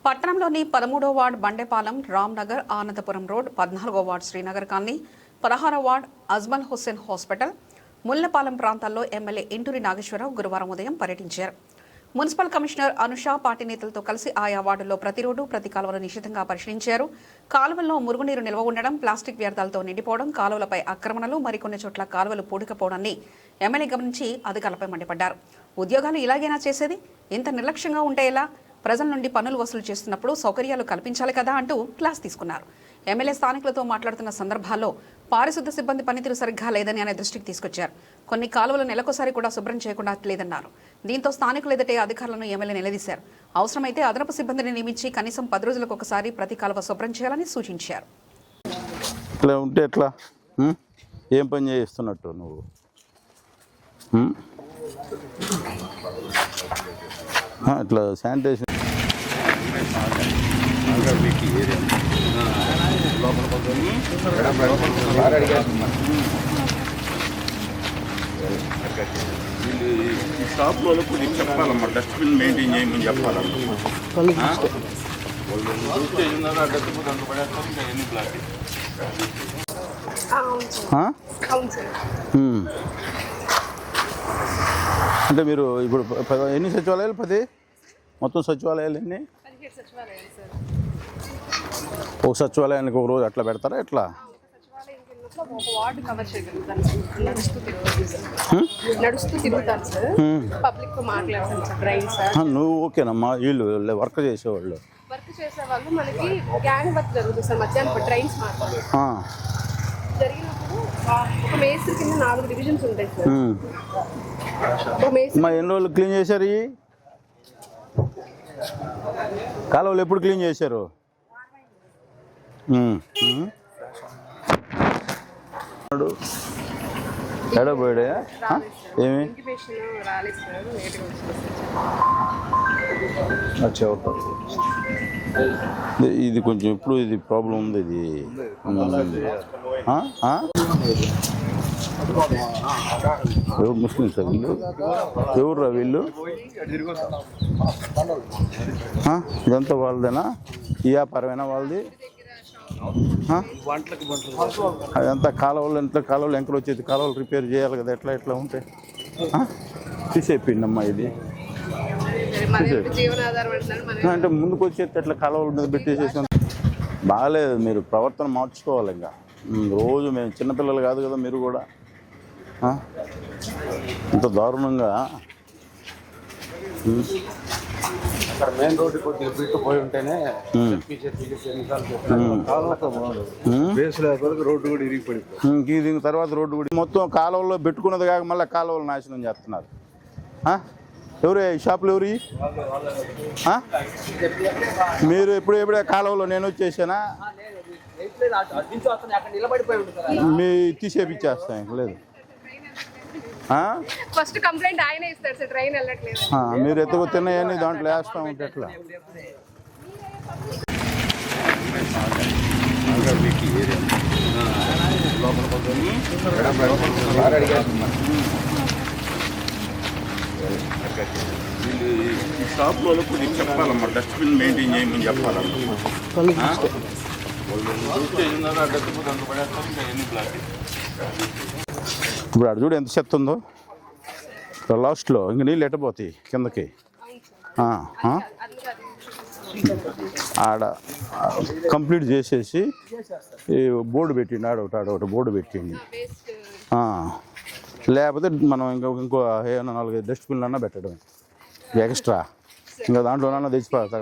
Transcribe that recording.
పట్టణంలోని 13వ ward Bandepalem, Ramnagar, Anandapuram road, 14వ వార్డు శ్రీనగర్ కాలనీ, 16వ వార్డు అజ్మల్ హుస్సేన్ హాస్పిటల్, ముల్లపాలెం ప్రాంతాల్లో ఎమ్మెల్యే ఇంటూరి నాగేశ్వరరావు గురువారం ఉదయం పర్యటించారు. మున్సిపల్ కమిషనర్ అనుష పార్టీ నేతలతో కలిసి ఆయా వార్డుల్లో ప్రతి రోడ్డు, ప్రతి కాలువను నిశితంగా పరిశీలించారు. కాలువల్లో మురుగునీరు నిల్వ ఉండడం, ప్లాస్టిక్ వ్యర్థాలతో నిండిపోవడం, కాలువలపై ఆక్రమణలు, మరికొన్ని చోట్ల కాలువలు పూడికపోవడాన్ని ఎమ్మెల్యే గమనించి అధికారులపై మండిపడ్డారు. ఉద్యోగాలు ఇలాగైనా చేసేది? ఇంత నిర్లక్ష్యంగా ఉంటే ఎలా? ప్రజల నుండి పన్నులు వసూలు చేస్తున్నప్పుడు సౌకర్యాలు కల్పించాలి కదా అంటూ క్లాస్ తీసుకున్నారు. ఎమ్మెల్యే స్థానికులతో మాట్లాడుతున్న సందర్భాల్లో పారిశుద్ధ సిబ్బంది పనితీరు సరిగ్గా లేదని ఆయన దృష్టికి తీసుకొచ్చారు. కొన్ని కాలువలు నెలకోసారి కూడా శుభ్రం చేయకుండా లేదన్నారు. దీంతో స్థానికులు ఎదుటే అధికారులను ఎమ్మెల్యే నిలదీశారు. అవసరమైతే అదనపు సిబ్బందిని నియమించి కనీసం 10 రోజులకు ఒకసారి ప్రతి కాలువ శుభ్రం చేయాలని సూచించారు. ఇట్లా ఉంటే ఎట్లా? ఏం పని చేస్తున్నట్టు నువ్వు? ఇట్లా శానిటేషన్ ఈ షాప్లో కొద్దిగా చెప్పాలమ్మా, డస్ట్బిన్ మెయింటైన్ చేయమని చెప్పాలమ్మా. అంటే మీరు ఇప్పుడు ఎన్ని సచివాలయాలు? 10 మొత్తం సచివాలయాలు ఎన్ని? ఒక సచివాలయానికి ఒక రోజు అట్లా పెడతారా? ఎట్లా? నువ్వు ఓకేనమ్మా? వీళ్ళు వర్క్ చేసేవాళ్ళు మనకి గ్యాంగ్ వర్క్ జరుగుతుంది సార్. మధ్యాహ్నం ట్రైన్స్ జరిగినప్పుడు ఒక మేస్త్రి కింద 4 డివిజన్స్ ఉంటాయి సార్. ఎన్ని రోజులు క్లీన్ చేశారు? ఈ కాలువలు ఎప్పుడు క్లీన్ చేశారు? ఎడబోయాడా? ఏమి ఇది కొంచెం ఇప్పుడు ఇది ప్రాబ్లం ఉంది. ఇది ఎవరు ముస్లిమ్స్ వీళ్ళు? ఎవర్రా వీళ్ళు? ఇదంతా వాళ్ళదేనా? ఈ వ్యాపారమేనా వాళ్ళది? అదంతా కాలువలు ఎంకలు వచ్చేది, కాలువలు రిపేర్ చేయాలి కదా. ఎట్లా ఉంటే తీసేపిండమ్మా ఇది. అంటే ముందుకు వచ్చేది ఎట్లా కాలువలు పెట్టేసేసి బాగాలేదు. మీరు ప్రవర్తన మార్చుకోవాలి. ఇంకా రోజు మేము చిన్నపిల్లలు కాదు కదా మీరు కూడా. ఇంత దారుణంగా మెయిన్ రోడ్డు కొద్దిగా బిట్టు పోయి ఉంటేనే రోడ్డు కూడా ఇరిగి పడిపోయింది. దీని తర్వాత రోడ్డు కూడా మొత్తం కాలువల్లో పెట్టుకున్నది కాక మళ్ళీ కాలువలు నాశనం చేస్తున్నారు. ఎవరు ఈ షాపులు? ఎవరు? మీరు ఎప్పుడే కాలువలో నేను వచ్చేసానా? మీ తీసేపిచ్చేస్తాను. లేదు ఫస్ట్ కంప్లైంట్ ఆయనే ఇస్తాడు సార్. ట్రైన్ వెళ్ళట్లేదు. మీరు ఎత్తుకు తిన్నాయని దాంట్లో వేస్తా ఉంటే ఎట్లా? ఈ షాప్లో కొద్దిగా చెప్పాలమ్మా, డస్ట్బిన్ మెయింటైన్ చేయమని చెప్పాలమ్మా. ఇప్పుడు అటు చూడు ఎంత చెత్త ఉందో. లాస్ట్లో ఇంక నీళ్ళు ఎట్టపోతాయి కిందకి. ఆడ కంప్లీట్ చేసేసి ఈ బోర్డు పెట్టిండి, ఆడొకటి బోర్డు పెట్టిండి. లేకపోతే మనం ఇంకో 4-5 డస్ట్బిన్లు అన్నా పెట్టడం ఎక్స్ట్రా. ఇంకా దాంట్లోనన్నా తెచ్చిపోతా.